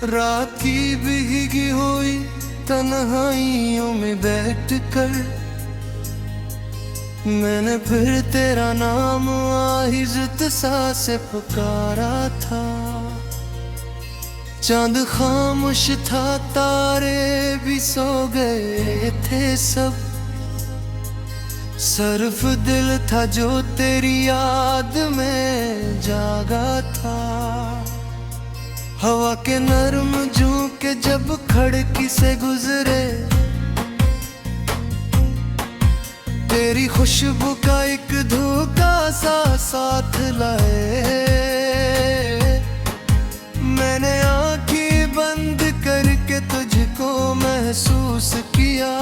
रात की भीगी हुई तन्हाइयों में बैठकर मैंने फिर तेरा नाम आहिज़त सा से पुकारा था। चांद खामोश था, तारे भी सो गए थे सब। सिर्फ दिल था जो तेरी याद में जागा था। हवा के नरम झोंके जब खिड़की से गुजरे, तेरी खुशबू का एक धोखा सा साथ लाए। मैंने आंखें बंद करके तुझको महसूस किया,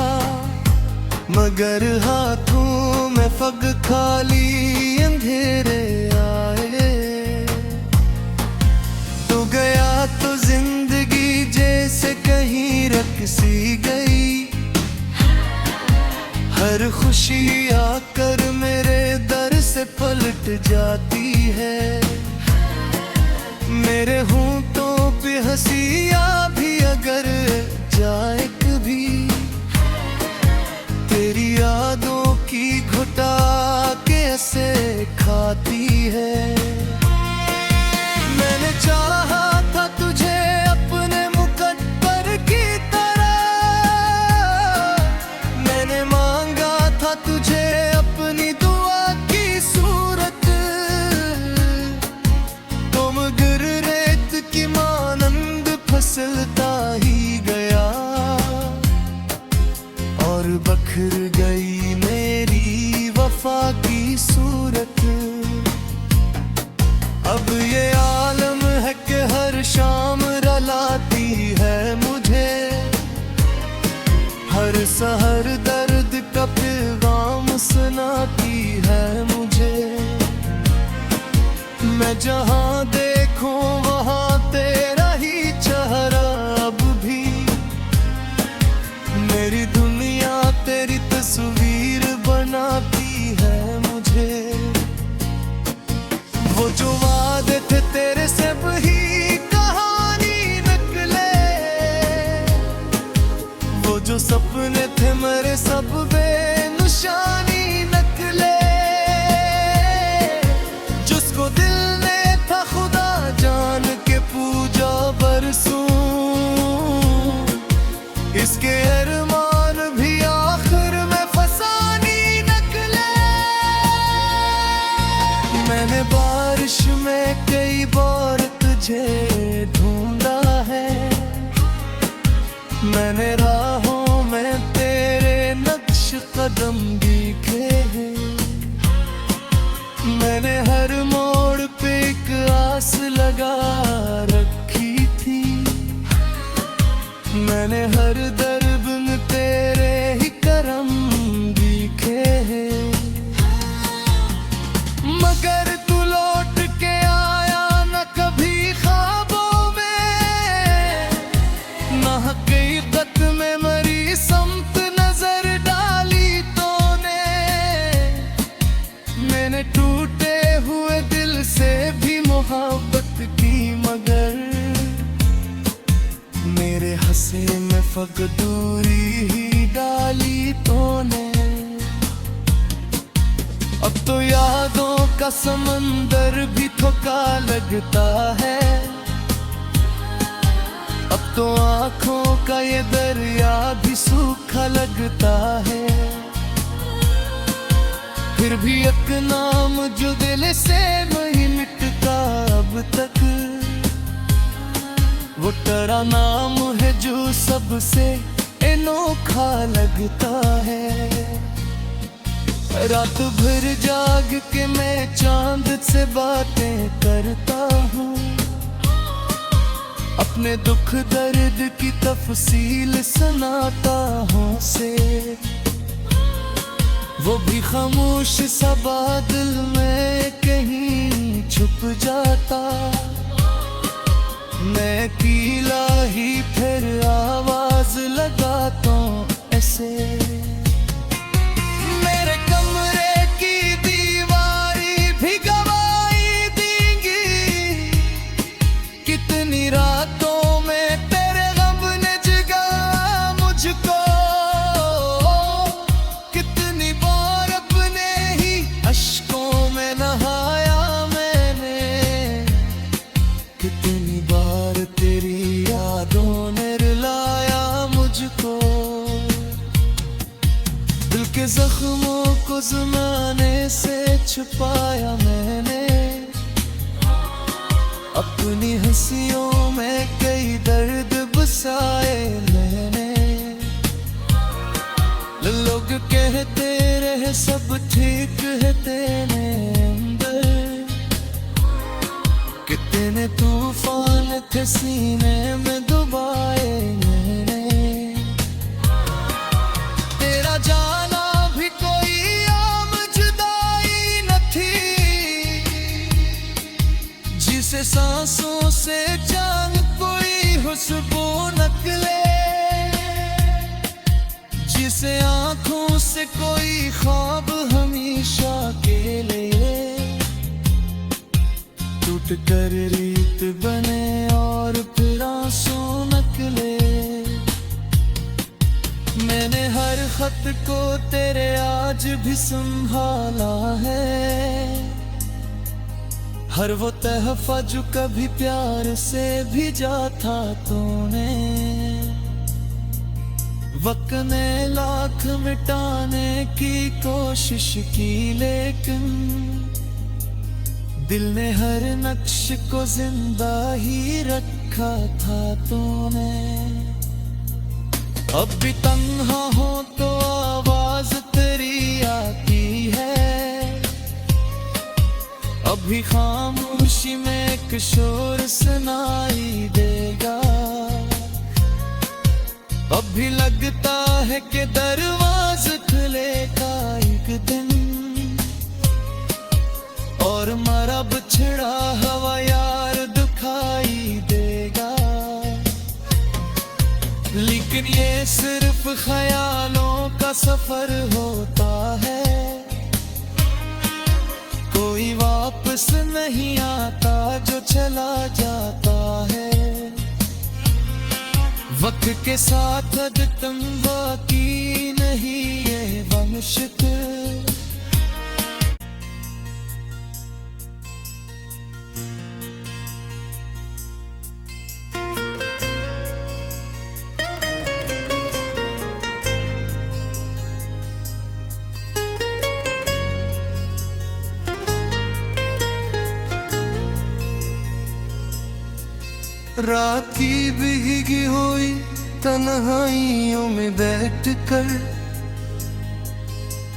मगर हाथों में फग खाली अंधेरे आए। तू गया तो जिंदगी जैसे कहीं रख सी गई। हर खुशी आकर मेरे दर से पलट जाती है। मेरे होंठों पे हंसिया भी अगर जाए कभी, तेरी यादों की घुटा के ऐसे खाती है। मैंने चाहा था तुझे अपने मुकद्दर की तरह, मैंने मांगा था तुझे अपनी दुआ की सूरत। तो मगर रेत की मानंद फिसलता ही गया और बखर गई मेरी वफा की सूरत। अब ये आलम है कि हर शाम रुलाती है मुझे, हर सहर दर्द का पैगाम सुनाती है मुझे। मैं जहां देखूं वहां तेरा ही चेहरा अब भी। मेरी दुनिया तेरी तस्वीर बनाती है मुझे। वो जो वादे थे तेरे से वही कहानी निकले, वो जो सपने थे मेरे सब बेनिशानी निकले। जिसको दिल ने था खुदा जान के पूजा बरसों, इसके अरमान भी आखिर में फसानी निकले। मैंने बारिश में कई बार तुझे ढूंढा है, मैंने राहों में तेरे नक्श कदम दिखे हैं। मैंने हर मोड़ पे एक आस लगा रखी थी। मैंने हर दर्द में तेरे ही करम दिखे हैं। मगर तू लौट के आया न कभी ख्वाबों में, न हकीकत में मरी समत नजर डाली तूने। मैंने टूटे हुए दिल से भी मोहब्बत की, मगर मेरे हंसे में फक दूरी ही डाली तूने। अब तो यादों का समंदर भी थोका लगता है, अब तो आंखों का ये दरिया भी सूखा लगता है। फिर भी एक नाम जो दिल से नहीं मिटता अब तक, वो तेरा नाम है जो सबसे अनोखा लगता है। रात भर जाग के मैं चांद से बातें करता हूँ, अपने दुख दर्द की तफसील सुनाता हूँ से। वो भी खामोश सा बादल में कहीं छुप जाता, मैं अकेला ही फिर आवाज लगाता हूँ ऐसे। मेरे कमरे की दीवारी भी गवाही देंगी, कितनी रातों में छुपाया मैंने, अपनी हंसियों में कई दर्द बसाए मैंने। लोग कहते रहे सब ठीक है तेरे अंदर, कितने तूफान थे सीने में डुबाए मैंने। तेरा जाना भी कोई आम जुदाई न थी, जिसे सांसों से जान कोई खुशबू निकले, जिसे आंखों से कोई ख्वाब हमेशा के लिए टूट कर रीत बने और फिर आंसू निकले। मैंने हर खत को तेरे आज भी संभाला है, हर वो तहफ़ा जो कभी प्यार से भेजा था तूने। वक्त ने लाख मिटाने की कोशिश की, लेकिन दिल ने हर नक्श को जिंदा ही रखा था तूने। अब भी तन्हा हो तो आवाज तेरी आती है, अभी खामोशी में एक शोर सुनाई देगा। अब भी लगता है कि दरवाज़ा खुलेगा एक दिन, और मरा बिछड़ा हवा यार दुखाई देगा। लेकिन ये सिर्फ ख्यालों का सफर होता है, कोई वापस नहीं आता जो चला जाता है। वक्त के साथ तुम बाकी नहीं ये वंशित। रात की भीगी हुई तन्हाइयों में बैठ कर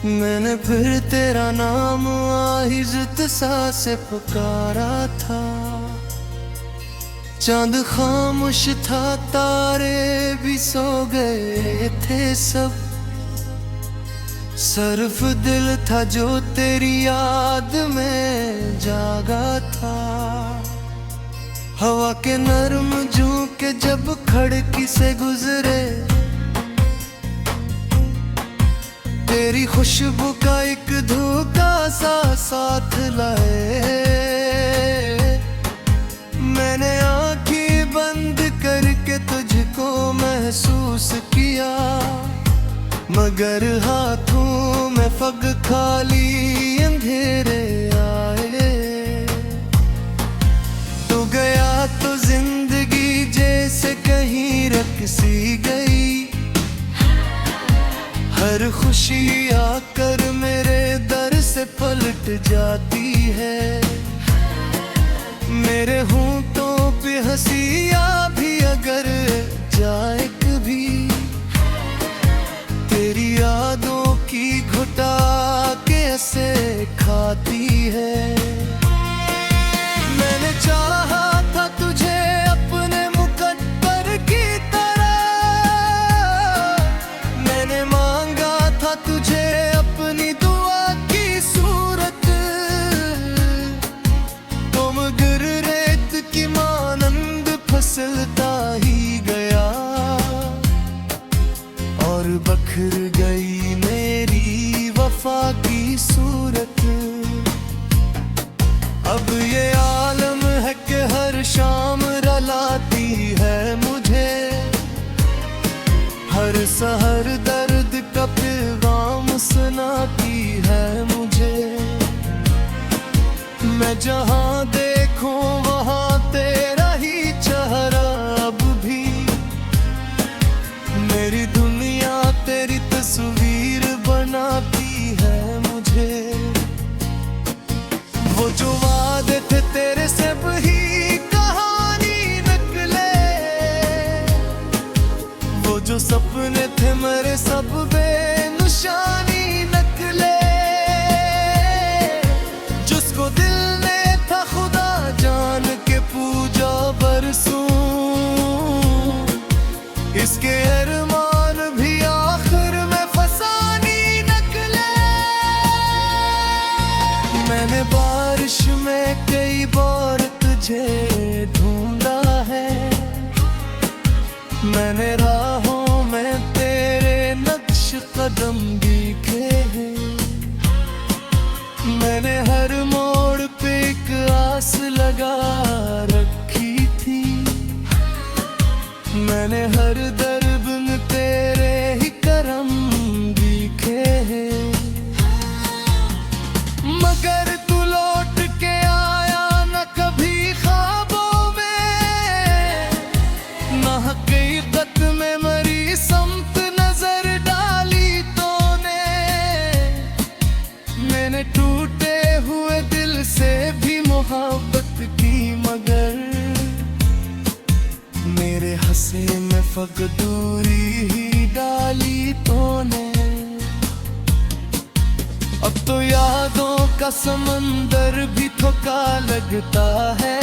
मैंने फिर तेरा नाम आहिज़त सा से पुकारा था। चांद खामोश था, तारे भी सो गए थे सब, सिर्फ दिल था जो तेरी याद में जागा था। हवा के नरम झोंके जब खिड़की से गुजरे, तेरी खुशबू का एक धोखा सा साथ लाए। मैंने आंखें बंद करके तुझको महसूस किया, मगर हाथों में फग खाली अंधेरे आए। गया तो जिंदगी जैसे कहीं रख सी गई, हर खुशी आकर मेरे दर से पलट जाती है। मेरे होंठों पे हंसियां भी अगर जाए कभी, तेरी यादों की घुटा के ऐसे खाती है। मैंने चाहा था तुझे अपने मुकद्दर की तरह, मैंने मांगा था तुझे अपनी दुआ की सूरत। तो मगर रेत की मानंद फिसलता ही गया, और बखर गई मेरी वफा की सूरत। अब ये आलम है कि हर शाम रुलाती है मुझे, हर सहर दर्द का पैगाम सुनाती है मुझे। मैं जहाँ देखूं वहाँ तेरा ही चेहरा, अब भी मेरी दुनिया तेरी तस्वीर बनाती है मुझे। वो जो वादे थे तेरे से वही कहानी निकले, वो जो सपने थे मेरे सब बेनिशानी निकले। जिसको दिल ने था खुदा जान के पूजा बरसूं, इसके अरमान भी आखिर में फसानी निकले। मैंने बारिश में कई बार तुझे ढूंढा है, मैंने राहों में तेरे नक्श कदम दिखे हैं। मैंने हर मोड़ पे एक आस लगा रखी थी, मैंने हर दर्द में तेरे ही करम दिखे हैं। मगर तू लौट के आया न कभी ख्वाबों में, न हकीकत में मरी समत नजर डाली तूने। मैंने टूटे हुए दिल से भी मोहब्बत की, मगर मेरे हंसे में फक दूरी ही डाली तूने। अब तो यादों का समंदर भी थोका लगता है,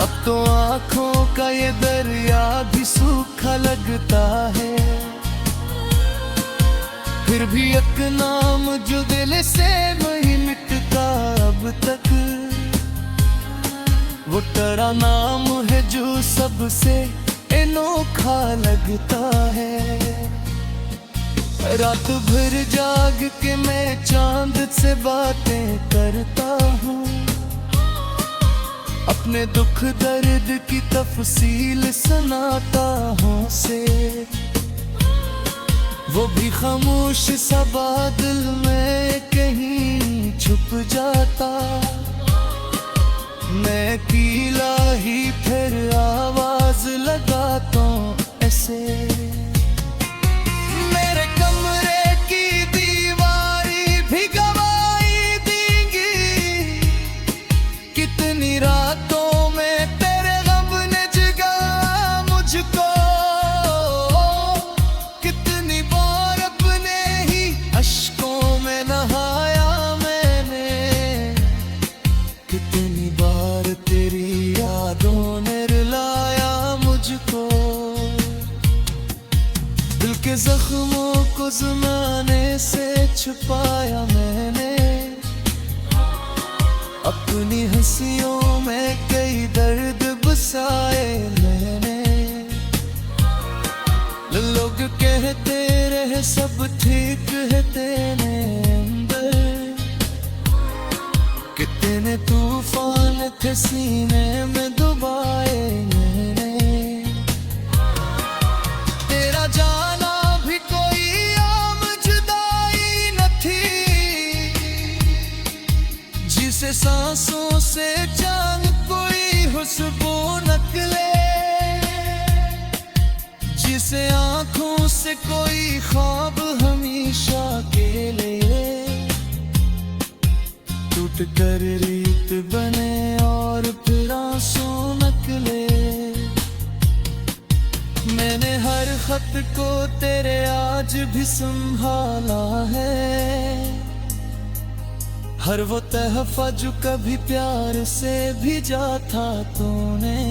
अब तो आंखों का ये दरिया भी सूखा लगता है। फिर भी एक नाम जो दिल से नहीं मिटता अब तक, वो तेरा नाम है जो सबसे अनोखा लगता है। रात भर जाग के मैं चांद से बातें करता हूँ, अपने दुख दर्द की तफसील सुनाता हूँ से। वो भी खामोश सा बादल में कहीं छुप जाता, मैं अकेला ही फिर आवाज लगाता हूँ ऐसे। मेरे कमरे की दीवारी भी गवाही देंगी, कितनी रातों में तेरे गम ने जगाया मुझको। कितनी बार अपने ही अश्कों में नहाया मैंने, कितनी बार तेरी यादों ने रुलाया मुझको। दिल के जख्मों को ज़माने से छुपाया मैंने, अपनी हंसियों में कई दर्द बसाए मैंने। लोग कहते रहे सब ठीक है तेरे अंदर, कितने तूफान थे सीने में डुबाए मैंने। तेरा जाना भी कोई आम जुदाई न थी, जिसे सांसों से जान कोई खुशबू निकले, जिसे आंखों से कोई ख्वाब हमेशा के लिए टूट कर रीत बने और फिर आंसू निकले। मैंने हर खत को तेरे आज भी संभाला है, हर वो तहफा जो कभी प्यार से भेजा था तूने।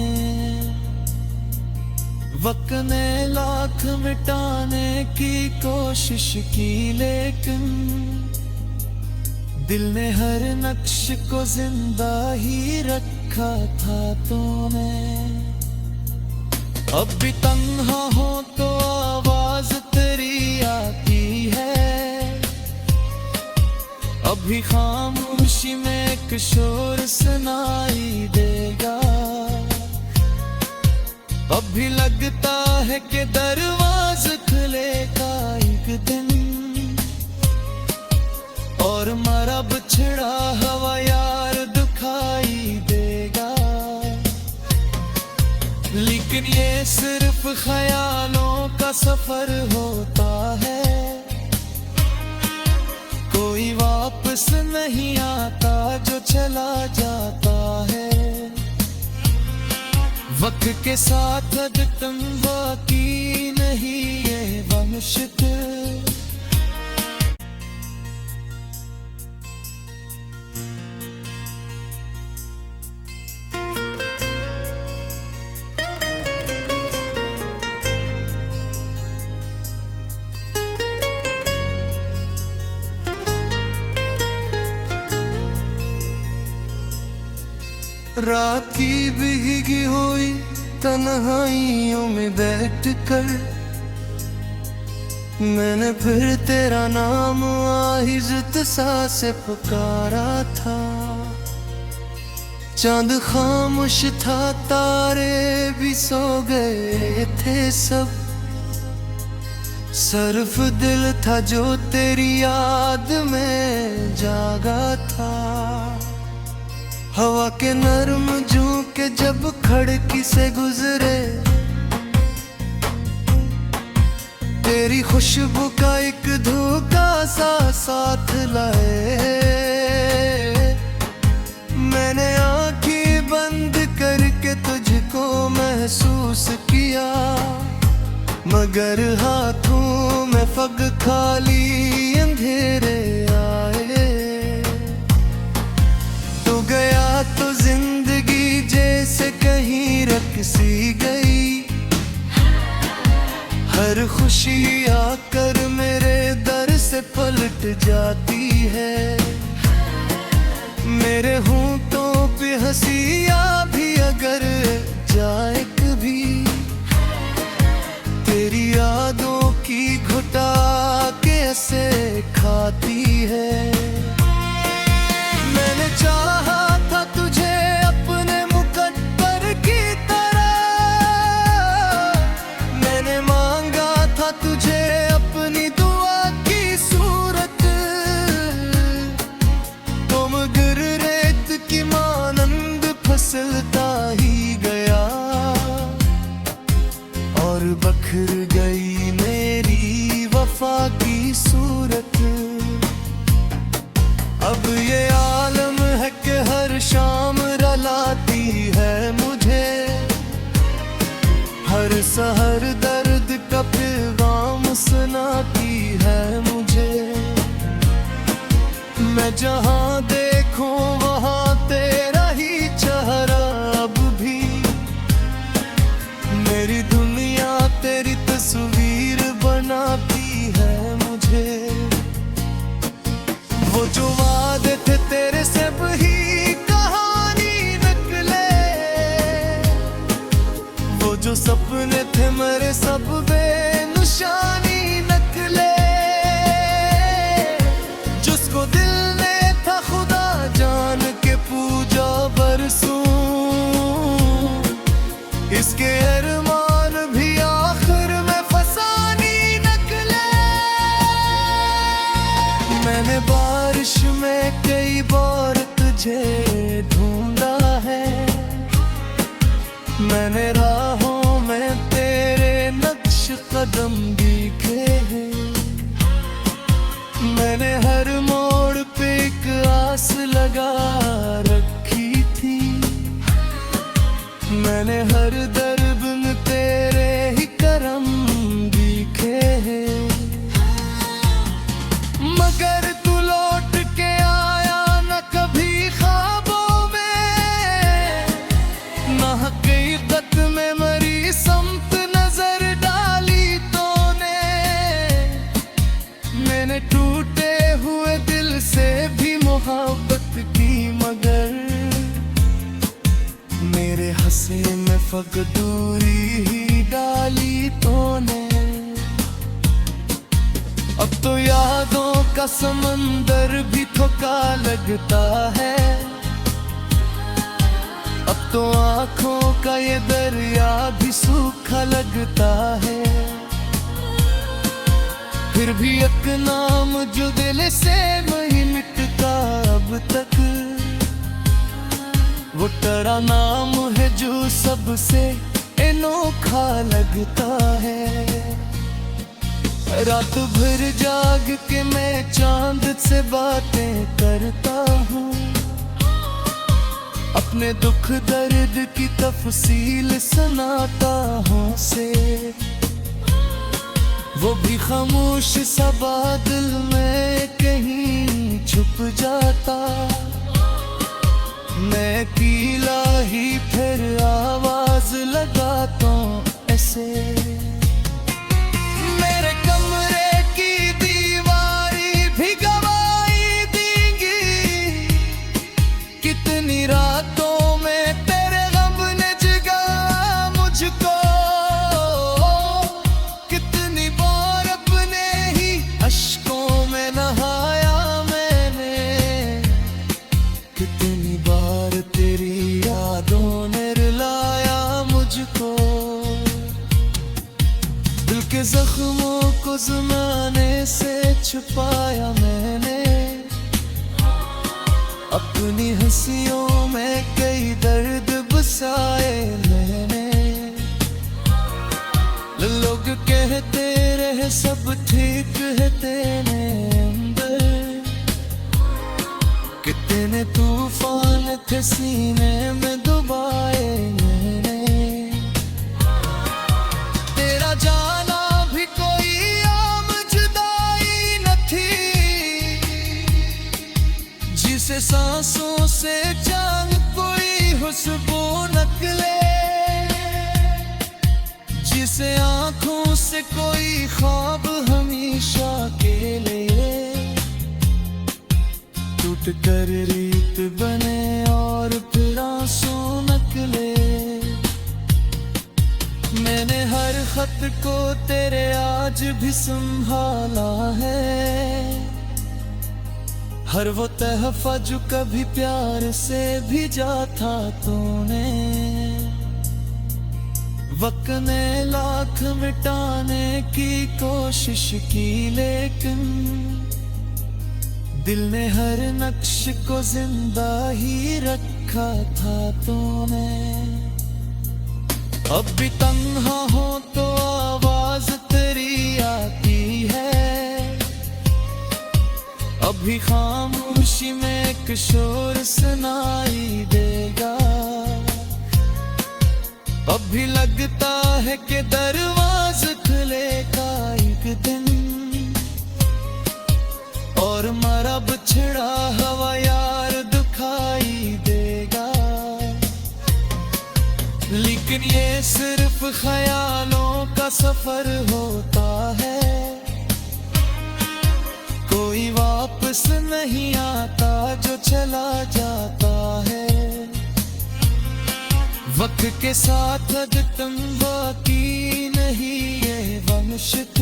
वक्त ने लाख मिटाने की कोशिश की, लेकिन दिल ने हर नक्श को जिंदा ही रखा था तूने। अब भी तन्हा हो तो आवाज तेरी आती है, अभी खामोशी में एक शोर सुनाई देगा। अभी लगता है कि दरवाज़ा खुलेगा एक दिन, और मरा बिछड़ा हवा यार दुखाई देगा। लेकिन ये सिर्फ ख्यालों का सफर होता है, कोई वापस वापस नहीं आता जो चला जाता है। वक्त के साथ अदतम बाकी नहीं ये वंशित। रात की भीगी हुई तन्हाइयों में बैठ कर मैंने फिर तेरा नाम आहिज़त सा से पुकारा था। चांद खामोश था, तारे भी सो गए थे सब। सिर्फ दिल था जो तेरी याद में जागा था। हवा के नरम झोंके जब खिड़की से गुजरे, तेरी खुशबू का एक धोखा सा साथ लाए। मैंने आंखें बंद करके तुझको महसूस किया, मगर हाथों में फग खाली अंधेरे आए। तू गया तो जिंदगी जैसे कहीं रख सी गई। हर खुशी आकर मेरे दर से पलट जाती है। मेरे होंठों पे हंसिया भी अगर जाए कभी, तेरी यादों की घुटा के ऐसे खाती है। मैंने चाहा था तुझे अपने मुकद्दर की तरह, मैंने मांगा था तुझे अपनी दुआ की सूरत। तो मगर रेत की मानंद फिसलता ही गया और बखर गई मेरी वफा की सूरत। अब ये आलम है कि हर शाम रुलाती है मुझे, हर सहर दर्द का पैगाम सुनाती है मुझे। मैं जहां देखूं वहां तेरा ही चेहरा अब भी। मेरी दुनिया तेरी तस्वीर बनाती है मुझे। वो जो वादे थे तेरे सब ही कहानी निकले, वो जो सपने थे मेरे सब बेनिशानी निकले। जिसको दिल ने था खुदा जान के पूजा बरसों, इसके अरमान भी आखिर में फसानी निकले। मैंने बारिश में कई बार तुझे ढूंढा है, मैंने राहों में तेरे नक्श कदम दिखे हैं। मैंने हर मोड़ पे एक आस लगा रखी थी। मैंने हर दर्द में तेरे ही करम दिखे हैं। मगर तू लौट के आया न कभी ख्वाबों में, न हकीकत में मरी समत नजर डाली तूने। मैंने टूटे हुए दिल से भी मोहब्बत की, मगर मेरे हंसे में फक दूरी ही डाली तूने। अब तो यादों का समंदर भी थोका लगता है। अब तो आंखों का ये दरिया भी सूखा लगता है। फिर भी एक नाम जो दिल से नहीं मिटता अब तक, वो तेरा नाम है जो सबसे अनोखा लगता है। रात भर जाग के मैं चांद से बातें करता हूँ, अपने दुख दर्द की तफसील सुनाता हूँ से। वो भी खामोश सा बादल में कहीं छुप जाता, मैं अकेला ही फिर आवाज लगाता हूँ ऐसे। मेरे कमरे की दीवारी भी गवाही देंगी, कितनी रातों में तेरे गम ने जगाया मुझको, कितनी बार अपने ही अश्कों में नहाया मैंने, कितनी बार तेरी यादों ने रुलाया मुझको। दिल के जख्मों को ज़माने से छुपाया मैंने, अपनी हंसियों में कई दर्द बसाए मैंने। लोग कहते रहे सब ठीक है तेरे अंदर, कितने तूफान थे सीने में डुबाए मैंने। तेरा जाना भी कोई आम जुदाई न थी, जिसे सांसों से जान कोई खुशबू निकले, जिसे आंखों से कोई ख्वाब हमेशा के लिए टूट कर रीत बने और फिर आंसू निकले। मैंने हर खत को तेरे आज भी संभाला है, हर वो तहफ़ा जो कभी प्यार से भेजा था तूने। वक्त ने लाख मिटाने की कोशिश की, लेकिन दिल ने हर नक्श को जिंदा ही रखा था तूने। अब भी तन्हा हो तो आवाज तेरी आती है, अभी खामोशी में एक शोर सुनाई देगा। अभी लगता है कि दरवाज़ा खुलेगा एक दिन, और मरा बिछड़ा हवा यार दुखाई देगा। लेकिन ये सिर्फ ख्यालों का सफर होता है, कोई वापस नहीं आता जो चला जाता है। वक्त के साथ अब तुम बाकी नहीं ये वंशित,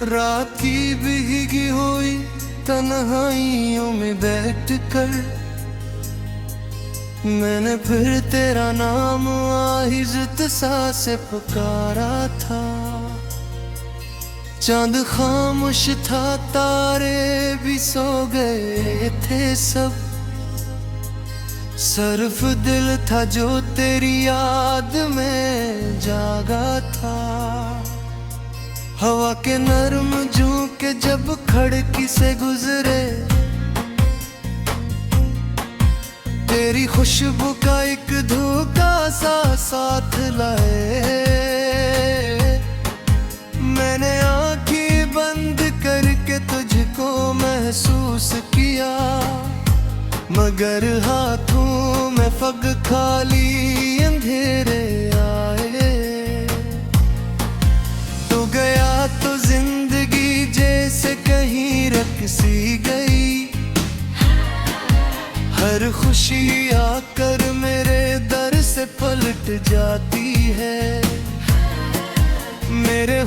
रात की भीगी हुई तन्हाइयों में बैठ कर मैंने फिर तेरा नाम आहिज़त सा से पुकारा था। चांद खामोश था, तारे भी सो गए थे सब, सिर्फ दिल था जो तेरी याद में जागा था। हवा के नरम झोंके जब खिड़की से गुजरे, तेरी खुशबू का एक धोखा सा साथ लाए। मैंने आंखें बंद करके तुझको महसूस किया, मगर हाथों में फग खाली अंधेरे आए। तो गया तो जिंदगी जैसे कहीं रख सी गई, हर खुशी आकर मेरे दर से पलट जाती है। मेरे